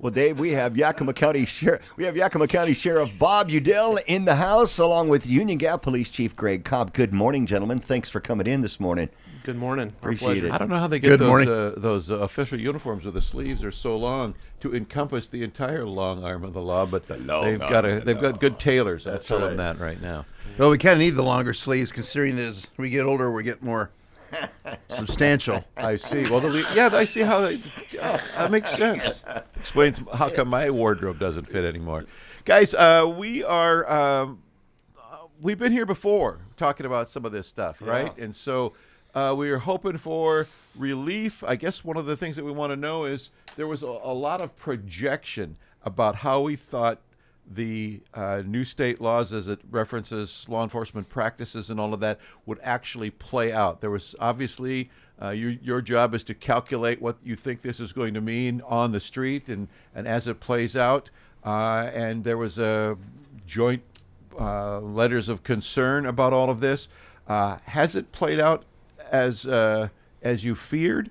Well, Dave, we have Yakima County Sheriff Bob Udell in the house, along with Union Gap Police Chief Greg Cobb. Good morning, gentlemen. Thanks for coming in this morning. Good morning. Appreciate it. I don't know how they get those official uniforms where the sleeves are so long to encompass the entire long arm of the law, but they've got good tailors. I'll tell them that right now. Well, we kind of need the longer sleeves, considering as we get older, we get more substantial. I see. Well, I see how that makes sense. Explains how come my wardrobe doesn't fit anymore. Guys, we've been here before talking about some of this stuff, right? Yeah. And so we are hoping for relief. I guess one of the things that we want to know is there was a lot of projection about how we thought the new state laws, as it references law enforcement practices and all of that, would actually play out. There was obviously your job is to calculate what you think this is going to mean on the street and as it plays out. And there was a joint letters of concern about all of this. Has it played out as you feared?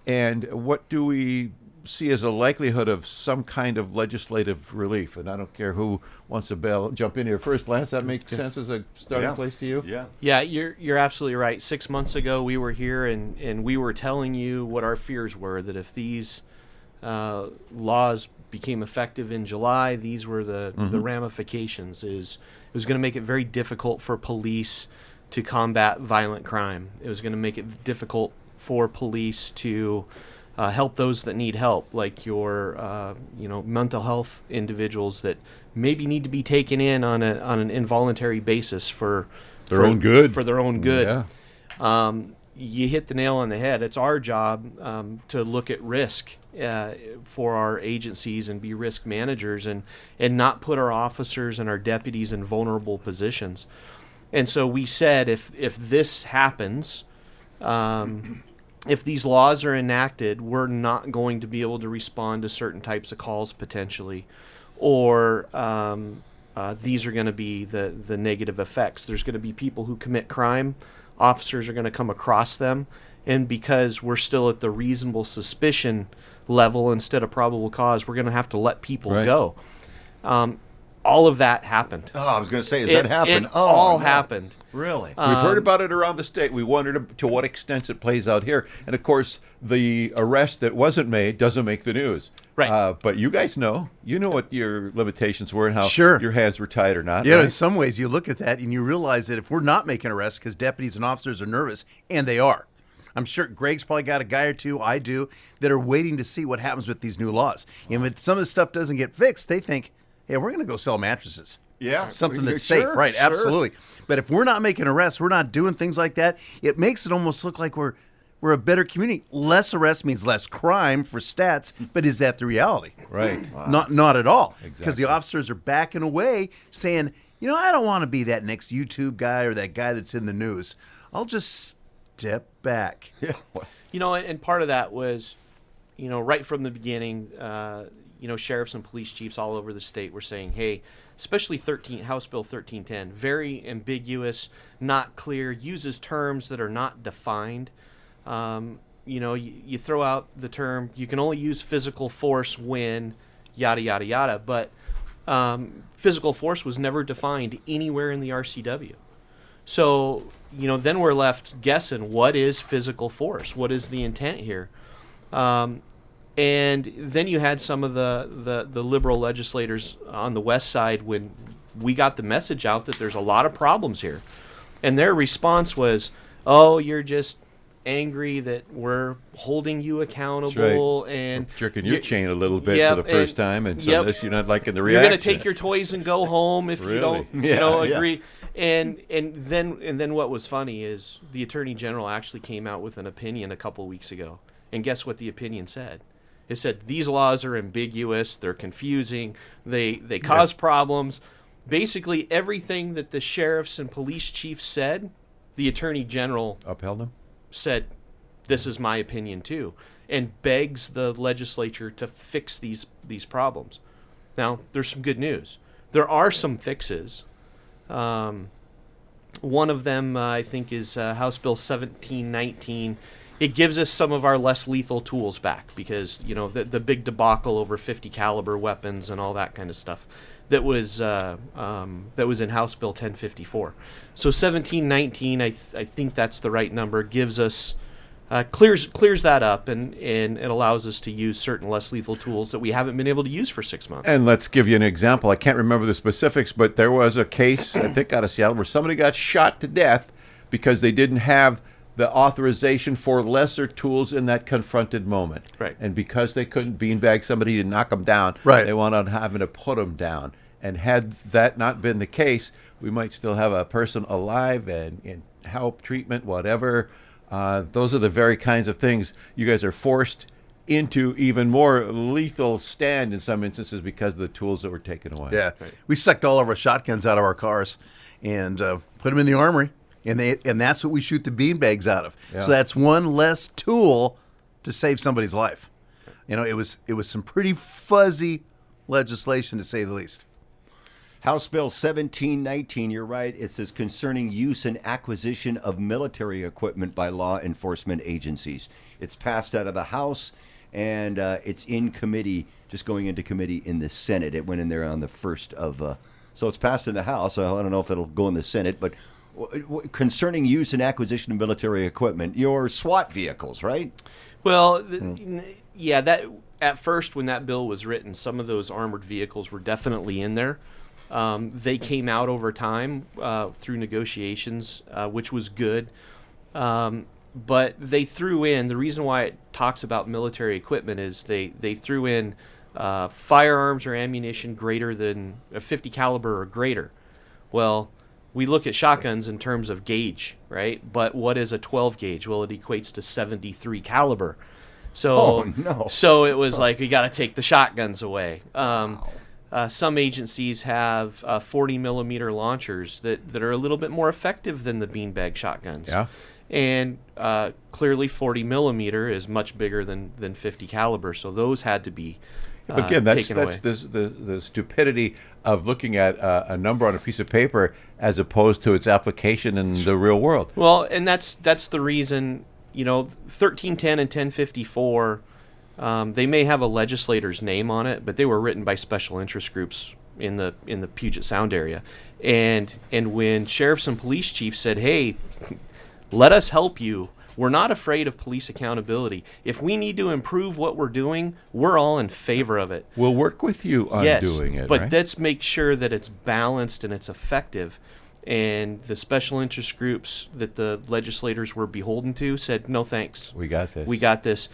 And what do we see as a likelihood of some kind of legislative relief? And I don't care who wants to jump in here first. Lance, that makes sense as a starting place to you? Yeah, you're absolutely right. 6 months ago we were here and we were telling you what our fears were, that if these laws became effective in July, these were the ramifications. It was going to make it very difficult for police to combat violent crime. It was going to make it difficult for police to help those that need help, like your mental health individuals that maybe need to be taken in on an involuntary basis for their own good. Yeah. You hit the nail on the head. It's our job to look at risk for our agencies and be risk managers and not put our officers and our deputies in vulnerable positions. And so we said if this happens, if these laws are enacted, we're not going to be able to respond to certain types of calls potentially, or these are going to be the negative effects. There's going to be people who commit crime. Officers are going to come across them, and because we're still at the reasonable suspicion level instead of probable cause, we're going to have to let people go. All of that happened. Oh, I was going to say, that happened? It all happened. Really? We've heard about it around the state. We wondered to what extent it plays out here. And, of course, the arrest that wasn't made doesn't make the news. Right. But you guys know. You know what your limitations were and how your hands were tied or not. Yeah, right? In some ways you look at that and you realize that if we're not making arrests because deputies and officers are nervous, and they are. I'm sure Greg's probably got a guy or two, I do, that are waiting to see what happens with these new laws. And if some of this stuff doesn't get fixed, they think, hey, we're going to go sell mattresses. Yeah. Something that's safe. Right, absolutely. But if we're not making arrests, we're not doing things like that, it makes it almost look like we're a better community. Less arrests means less crime for stats, but is that the reality? Right. Wow. Not at all. Exactly. Because the officers are backing away saying, I don't want to be that next YouTube guy or that guy that's in the news. I'll just step back. Yeah. And part of that was, right from the beginning, sheriffs and police chiefs all over the state were saying, hey, especially House Bill 1310, very ambiguous, not clear, uses terms that are not defined. You throw out the term, you can only use physical force when yada, yada, yada, but physical force was never defined anywhere in the RCW. So, then we're left guessing, what is physical force? What is the intent here? And then you had some of the liberal legislators on the west side when we got the message out that there's a lot of problems here. And their response was, oh, you're just angry that we're holding you accountable. Right. And jerking your chain a little bit for the first time. And so this, you're not liking the reaction. You're going to take your toys and go home if you don't agree. And then what was funny is the Attorney General actually came out with an opinion a couple weeks ago. And guess what the opinion said? It said these laws are ambiguous, they're confusing, they cause problems. Basically, everything that the sheriffs and police chiefs said, the Attorney General upheld them. Said, this is my opinion too, and begs the legislature to fix these problems. Now, there's some good news. There are some fixes. One of them, I think, is House Bill 1719. it gives us some of our less lethal tools back, because the big debacle over 50 caliber weapons and all that kind of stuff that was in House Bill 1054. So 1719, I think that's the right number. Gives us clears that up, and it allows us to use certain less lethal tools that we haven't been able to use for 6 months. And let's give you an example. I can't remember the specifics, but there was a case, I think out of Seattle, where somebody got shot to death because they didn't have the authorization for lesser tools in that confronted moment. Right. And because they couldn't beanbag somebody to knock them down, Right. they wound up having to put them down. And had that not been the case, we might still have a person alive and in help, treatment, whatever. Those are the very kinds of things you guys are forced into even more lethal stand in some instances because of the tools that were taken away. Yeah, we sucked all of our shotguns out of our cars and put them in the armory, and that's what we shoot the beanbags out of. Yeah. So that's one less tool to save somebody's life. It was some pretty fuzzy legislation, to say the least. House Bill 1719, you're right. It says concerning use and acquisition of military equipment by law enforcement agencies. It's passed out of the House, and it's in committee, just going into committee in the Senate. It went in there on the 1st of, so it's passed in the House. I don't know if it'll go in the Senate, but concerning use and acquisition of military equipment, your SWAT vehicles, right? Well, yeah, that at first when that bill was written, some of those armored vehicles were definitely in there. They came out over time through negotiations, which was good. But they threw in, the reason why it talks about military equipment is they threw in firearms or ammunition greater than a 50 caliber or greater. Well, we look at shotguns in terms of gauge, right? But what is a 12 gauge? Well, it equates to 73 caliber. So, so it was like, we got to take the shotguns away. Some agencies have 40 millimeter launchers that are a little bit more effective than the beanbag shotguns. Yeah. And clearly 40 millimeter is much bigger than 50 caliber, so those had to be Again, that's taken away. the stupidity of looking at a number on a piece of paper as opposed to its application in the real world. Well, and that's the reason, 1310 and 1054, they may have a legislator's name on it, but they were written by special interest groups in the Puget Sound area. And when sheriffs and police chiefs said, hey, let us help you, we're not afraid of police accountability. If we need to improve what we're doing, we're all in favor of it. We'll work with you on doing it, but right? let's make sure that it's balanced and it's effective. And the special interest groups that the legislators were beholden to said, no thanks. We got this. We got this.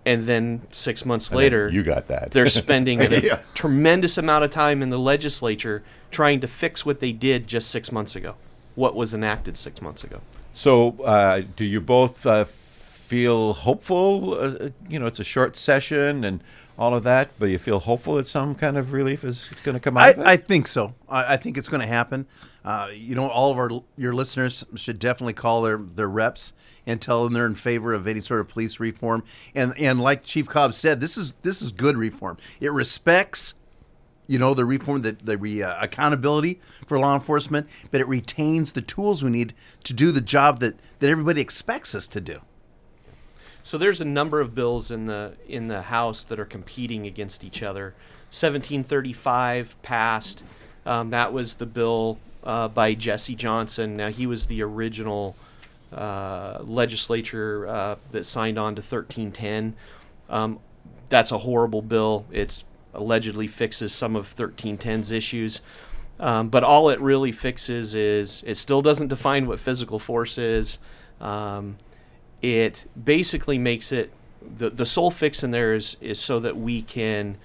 And then 6 months And later, then you got that. They're spending Yeah. a tremendous amount of time in the legislature trying to fix what they did just 6 months ago, what was enacted 6 months ago. So do you both feel hopeful? It's a short session and all of that, but you feel hopeful that some kind of relief is going to come out of it? I think so. I think it's going to happen. All of your listeners should definitely call their reps and tell them they're in favor of any sort of police reform. And like Chief Cobb said, this is good reform. It respects, the reform, the accountability for law enforcement, but it retains the tools we need to do the job that everybody expects us to do. So there's a number of bills in the House that are competing against each other. 1735 passed. That was the bill by Jesse Johnson. Now, he was the original legislature that signed on to 1310. That's a horrible bill. It's allegedly fixes some of 1310's issues. But all it really fixes is it still doesn't define what physical force is. It basically makes it the sole fix in there is so that we can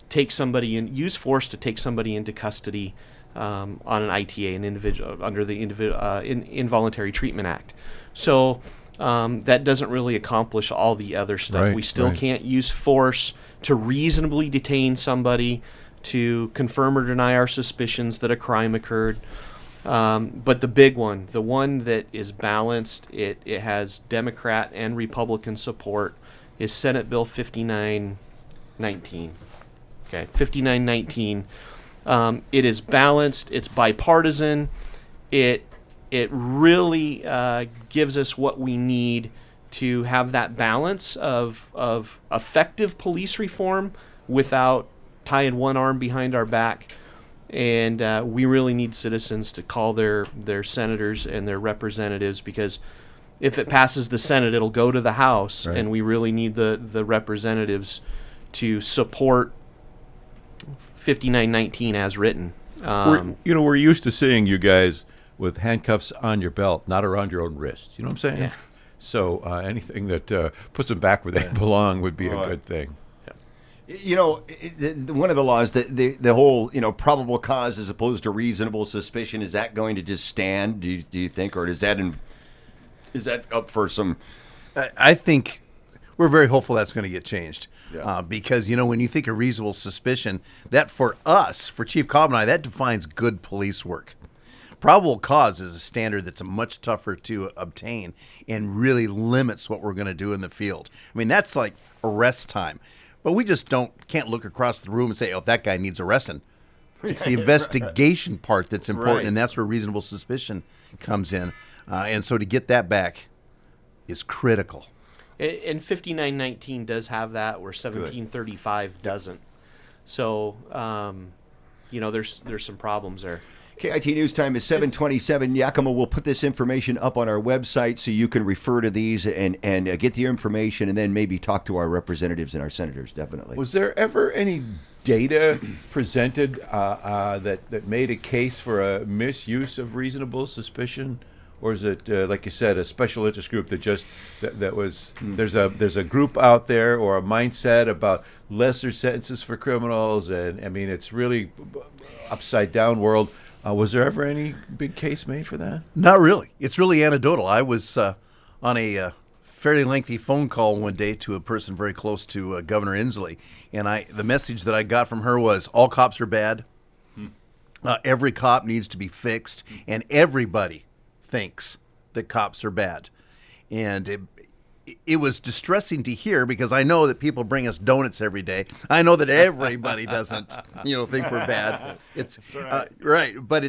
take somebody and use force to take somebody into custody on an ITA, an individual under the Involuntary Treatment Act. So that doesn't really accomplish all the other stuff. Right, we still can't use force to reasonably detain somebody, to confirm or deny our suspicions that a crime occurred. But the big one, the one that is balanced, it has Democrat and Republican support, is Senate Bill 5919. Okay, 5919. It is balanced. It's bipartisan. It really gives us what we need to have that balance of effective police reform without tying one arm behind our back. And we really need citizens to call their senators and their representatives, because if it passes the Senate, it'll go to the House, Right. and we really need the representatives to support 5919 as written. We're used to seeing you guys with handcuffs on your belt, not around your own wrist. You know what I'm saying? Yeah. So anything that puts them back where they belong would be a Right. good thing. One of the laws, the whole, probable cause as opposed to reasonable suspicion, is that going to just stand, do you think, or is that up for some? I think we're very hopeful that's going to get changed. Yeah. Because, when you think of reasonable suspicion, that for us, for Chief Cobb and I, that defines good police work. Probable cause is a standard that's much tougher to obtain and really limits what we're going to do in the field. I mean, that's like arrest time. But we just can't look across the room and say, oh, that guy needs arresting. It's the investigation part that's important, Right. and that's where reasonable suspicion comes in. And so to get that back is critical. And 5919 does have that, where 1735 doesn't. So, there's some problems there. KIT News Time is 7:27. Yakima will put this information up on our website so you can refer to these and get the information, and then maybe talk to our representatives and our senators, definitely. Was there ever any data presented that made a case for a misuse of reasonable suspicion? Or is it, like you said, a special interest group that was there's a group out there, or a mindset about lesser sentences for criminals, and I mean it's really upside down world. Was there ever any big case made for that? Not really. It's really anecdotal. I was on a fairly lengthy phone call one day to a person very close to Governor Inslee, and the message that I got from her was, all cops are bad. Every cop needs to be fixed, and everybody thinks that cops are bad. And it was distressing to hear, because I know that people bring us donuts every day. I know that everybody doesn't, think we're bad. It's right, but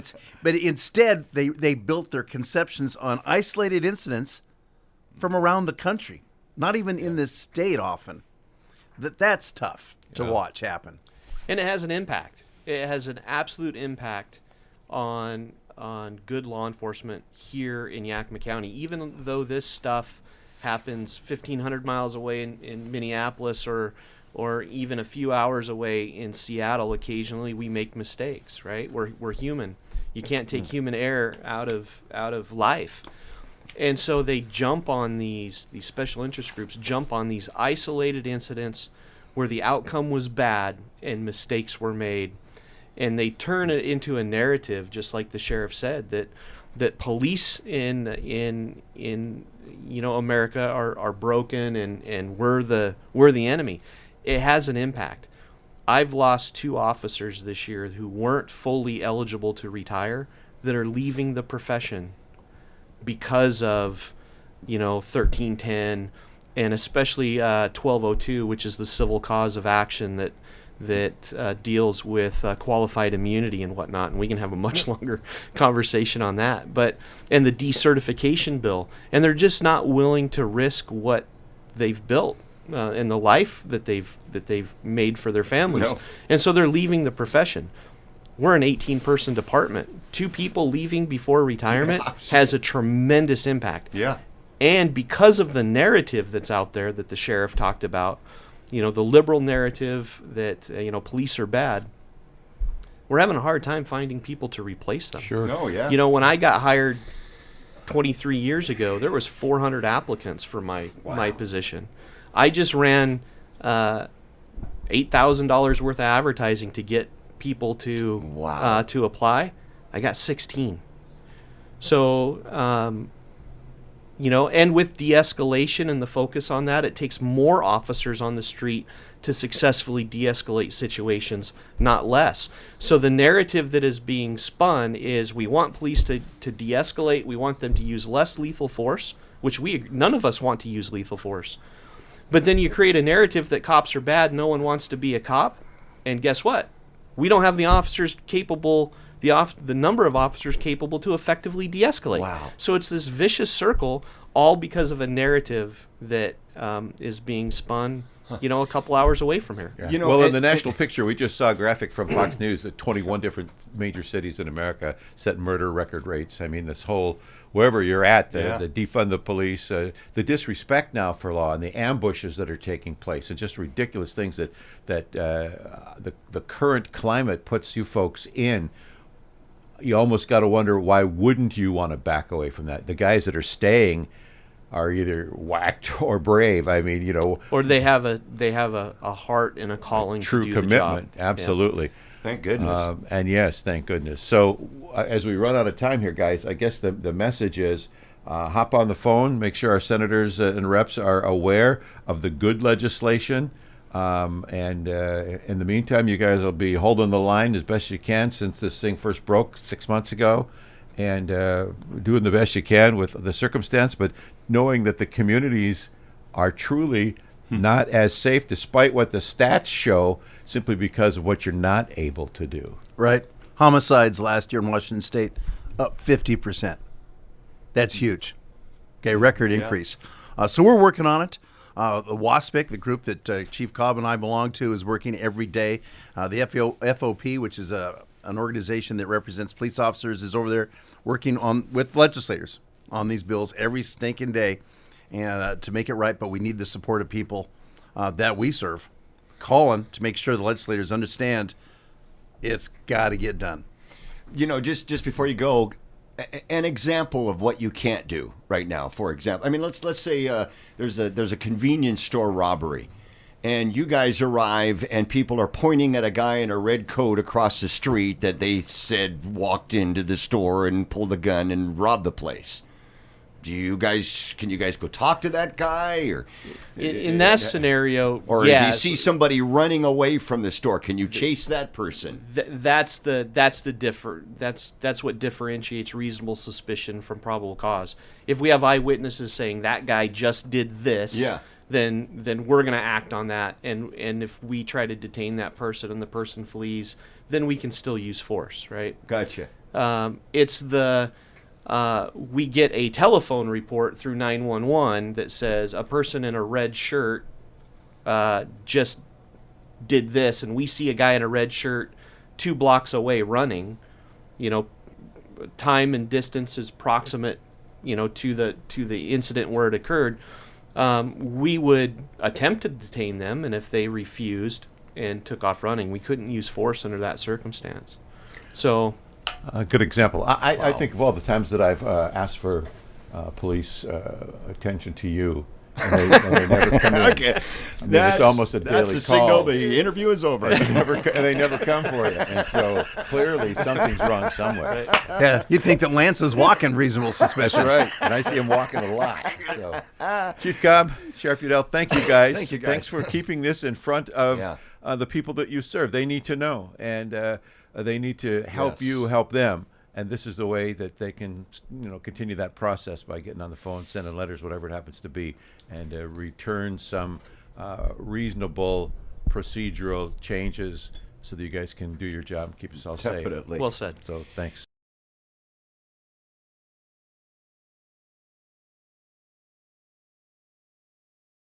instead they built their conceptions on isolated incidents from around the country, not even in this state often. That's tough to watch happen. And it has an impact. It has an absolute impact on good law enforcement here in Yakima County. Even though this stuff happens 1,500 miles away in Minneapolis, or even a few hours away in Seattle, occasionally we make mistakes, right? We're human. You can't take human error out of life. And so they jump on these special interest groups, jump on these isolated incidents where the outcome was bad and mistakes were made. And they turn it into a narrative, just like the sheriff said, that police in America are broken, and we're the enemy. It has an impact. I've lost 2 officers this year who weren't fully eligible to retire, that are leaving the profession because of 1310, and especially 1202, which is the civil cause of action that deals with qualified immunity and whatnot, and we can have a much longer conversation on that. And the decertification bill, and they're just not willing to risk what they've built and the life that they've made for their families. No. And so they're leaving the profession. We're an 18-person department. 2 people leaving before retirement has a tremendous impact. Yeah. And because of the narrative that's out there that the sheriff talked about, the liberal narrative that, police are bad, we're having a hard time finding people to replace them. Sure. Oh, yeah. When I got hired 23 years ago, there was 400 applicants for my position. I just ran $8,000 worth of advertising to get people to to apply. I got 16. So, and with de-escalation and the focus on that, it takes more officers on the street to successfully de-escalate situations, not less. So the narrative that is being spun is we want police to de-escalate, we want them to use less lethal force, which none of us want to use lethal force. But then you create a narrative that cops are bad, no one wants to be a cop, and guess what? We don't have the officers capable, the number of officers capable to effectively de-escalate. Wow. So it's this vicious circle. all because of a narrative that is being spun, you know, a couple hours away from here. Yeah. You know, well, in and- the national picture, we just saw a graphic from Fox News that 21 different major cities in America set murder record rates. I mean, this whole, wherever you're at, the defund the police, the disrespect now for law, and the ambushes that are taking place, and just ridiculous things that the current climate puts you folks in. You almost got to wonder, why wouldn't you want to back away from that? The guys that are staying are either whacked or brave. I mean, you know, Or they have a heart and a calling true to do the commitment. job. Absolutely. Thank goodness. And yes, thank goodness. So as we run out of time here, guys, I guess the message is hop on the phone, make sure our senators and reps are aware of the good legislation. And in the meantime, you guys will be holding the line as best you can since this thing first broke 6 months ago, and doing the best you can with the circumstance, but knowing that the communities are truly not as safe, despite what the stats show, simply because of what you're not able to do. Right. Homicides last year in Washington State up 50%. That's huge. Okay, record increase. So we're working on it. The WASPIC, the group that Chief Cobb and I belong to, is working every day. The FOP, which is an organization that represents police officers, is over there working with legislators on these bills every stinking day, and to make it right. But we need the support of people that we serve, calling to make sure the legislators understand it's got to get done. You know, just before you go, an example of what you can't do right now. For example, I mean, let's say there's a convenience store robbery, and you guys arrive, and people are pointing at a guy in a red coat across the street that they said walked into the store and pulled a gun and robbed the place. Can you guys go talk to that guy, or In that scenario, or yeah, if you see somebody running away from the store, can you chase that person? that's what differentiates reasonable suspicion from probable cause. If we have eyewitnesses saying that guy just did this, then we're going to act on that, and if we try to detain that person and the person flees, then we can still use force, right? Gotcha. It's we get a telephone report through 911 that says a person in a red shirt just did this, and we see a guy in a red shirt 2 blocks away running. You know, time and distance is proximate, you know, to the incident where it occurred. We would attempt to detain them, and if they refused and took off running, we couldn't use force under that circumstance. So. A good example. I think of all the times that I've asked for police attention to you, and they never come in. Okay. I mean, it's almost a daily That's the signal call. the interview is over. And they never come for you. And so clearly something's wrong somewhere. Yeah, you'd think that Lance is walking reasonable suspicion. That's right. And I see him walking a lot. So, Chief Cobb, Sheriff Udell, thank you guys. Thank you guys. Thanks for keeping this in front of the people that you serve. They need to know, and they need to help you help them. And this is the way that they can, you know, continue that process by getting on the phone, sending letters, whatever it happens to be, and return some reasonable procedural changes so that you guys can do your job and keep us all safe. Definitely. Well said. So thanks.